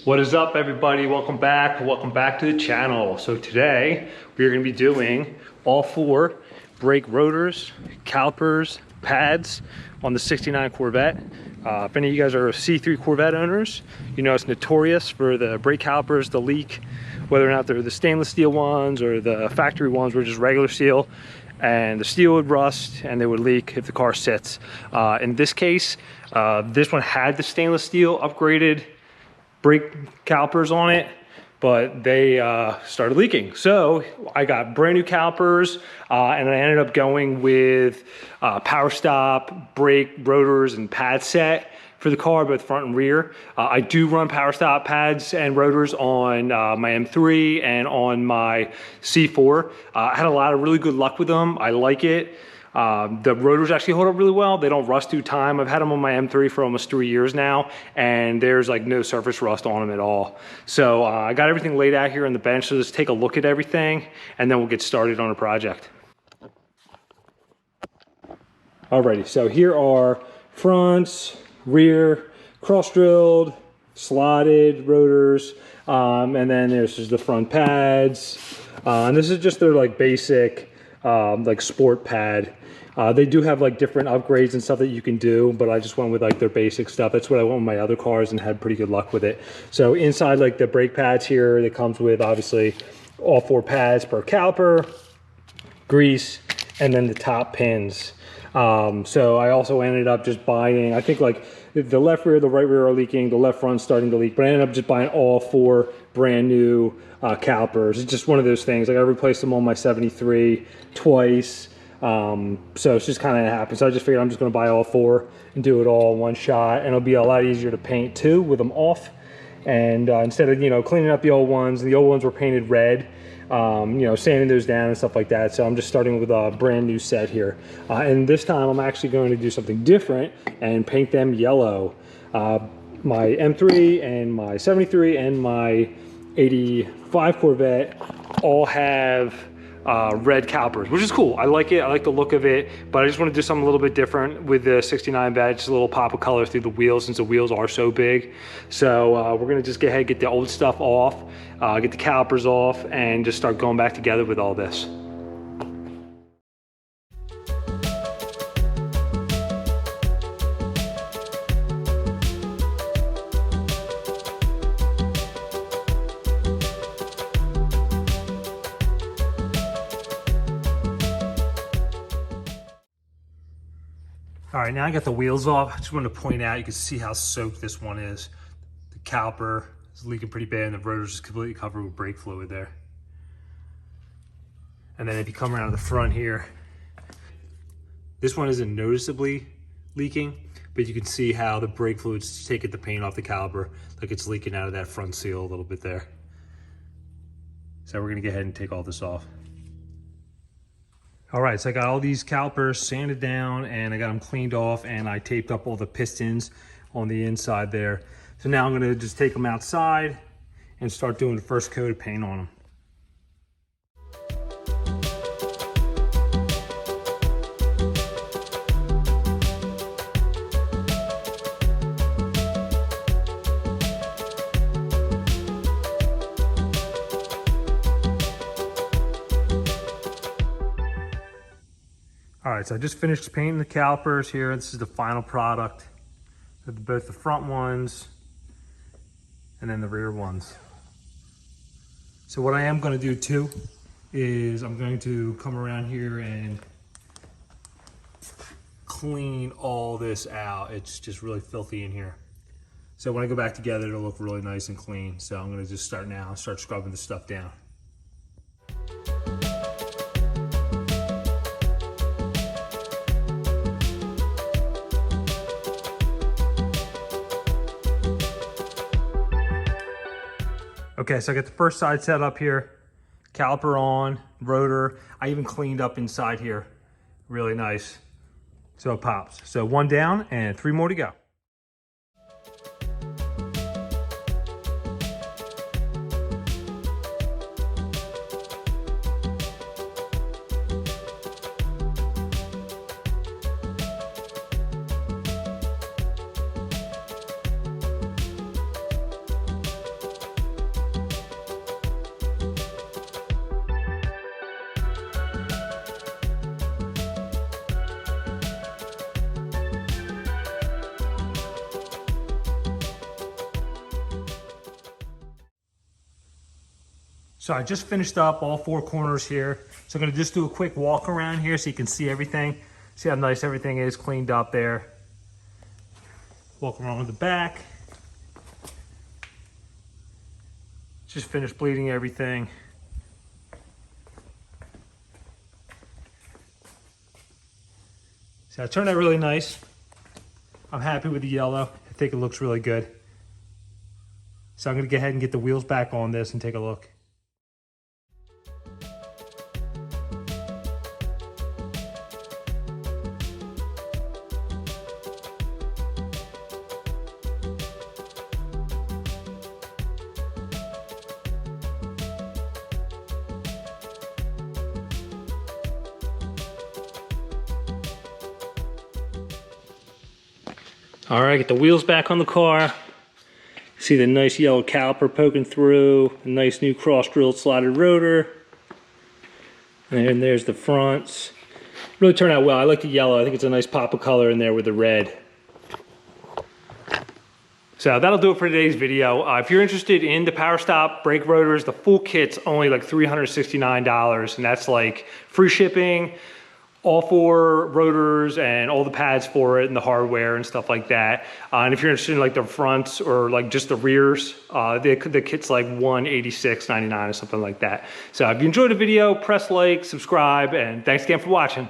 What is up, everybody? Welcome back to the channel. So today we're going to be doing all 4 brake rotors, calipers, pads on the 69 Corvette. If any of you guys are C3 Corvette owners, you know it's notorious for the brake calipers to leak, whether or not they're the stainless steel ones or the factory ones were just regular steel, and the steel would rust and they would leak if the car sits. In this case, this one had the stainless steel upgraded brake calipers on it, but they started leaking. So I got brand new calipers, and I ended up going with PowerStop brake rotors and pad set for the car, both front and rear. I do run PowerStop pads and rotors on my M3 and on my C4. I had a lot of really good luck with them. I like it. The rotors actually hold up really well. They don't rust through time. I've had them on my M3 for almost 3 years now, and there's like no surface rust on them at all. So I got everything laid out here on the bench, so let's take a look at everything and then we'll get started on the project. Alrighty, so here are fronts, rear, cross-drilled, slotted rotors, and then there's just the front pads. And this is just their like basic like sport pad. They do have like different upgrades and stuff that you can do, but I just went with like their basic stuff. That's what I went with my other cars and had pretty good luck with it. So inside like the brake pads here, it comes with obviously all 4 pads per caliper, grease, and then the top pins. So I also ended up just buying, I think like the left rear, the right rear are leaking, the left front's starting to leak, but I ended up just buying all 4 brand new calipers. It's just one of those things. Like I replaced them on my 73 twice. So it's just kind of happened. So I just figured I'm just going to buy all 4 and do it all in one shot, and it'll be a lot easier to paint too with them off. And instead of, you know, cleaning up the old ones were painted red, you know, sanding those down and stuff like that. So I'm just starting with a brand new set here. And this time I'm actually going to do something different and paint them yellow. My M3 and my 73 and my 85 Corvette all have red calipers, which is cool. I like it. I like the look of it, but I just want to do something a little bit different with the 69 badge, just a little pop of color through the wheels since the wheels are so big. So we're going to just go ahead and get the old stuff off, get the calipers off, and just start going back together with all this. All right, now I got the wheels off. I just wanted to point out, you can see how soaked this one is. The caliper is leaking pretty bad, and the rotor's just completely covered with brake fluid there. And then if you come around to the front here, this one isn't noticeably leaking, but you can see how the brake fluid's taking the paint off the caliper, like it's leaking out of that front seal a little bit there. So we're gonna go ahead and take all this off. All right, so I got all these calipers sanded down and I got them cleaned off, and I taped up all the pistons on the inside there. So now I'm gonna just take them outside and start doing the first coat of paint on them. All right, so I just finished painting the calipers here. This is the final product of both the front ones and then the rear ones. So what I am going to do too is I'm going to come around here and clean all this out. It's just really filthy in here. So when I go back together, it'll look really nice and clean. So I'm going to just start now and start scrubbing this stuff down. Okay, so I got the first side set up here, caliper on, rotor. I even cleaned up inside here, really nice. So it pops. So 1 down and 3 more to go. So I just finished up all 4 corners here. So I'm gonna just do a quick walk around here so you can see everything. See how nice everything is cleaned up there. Walk around the back. Just finished bleeding everything. So it turned out really nice. I'm happy with the yellow. I think it looks really good. So I'm gonna go ahead and get the wheels back on this and take a look. All right, get the wheels back on the car. See the nice yellow caliper poking through, a nice new cross-drilled slotted rotor. And there's the fronts. Really turned out well. I like the yellow. I think it's a nice pop of color in there with the red. So that'll do it for today's video. If you're interested in the PowerStop brake rotors, the full kit's only like $369, and that's like free shipping, all 4 rotors and all the pads for it and the hardware and stuff like that. And if you're interested in like the fronts or like just the rears, the kit's like $186.99 or something like that. So if you enjoyed the video, press like, subscribe, and thanks again for watching.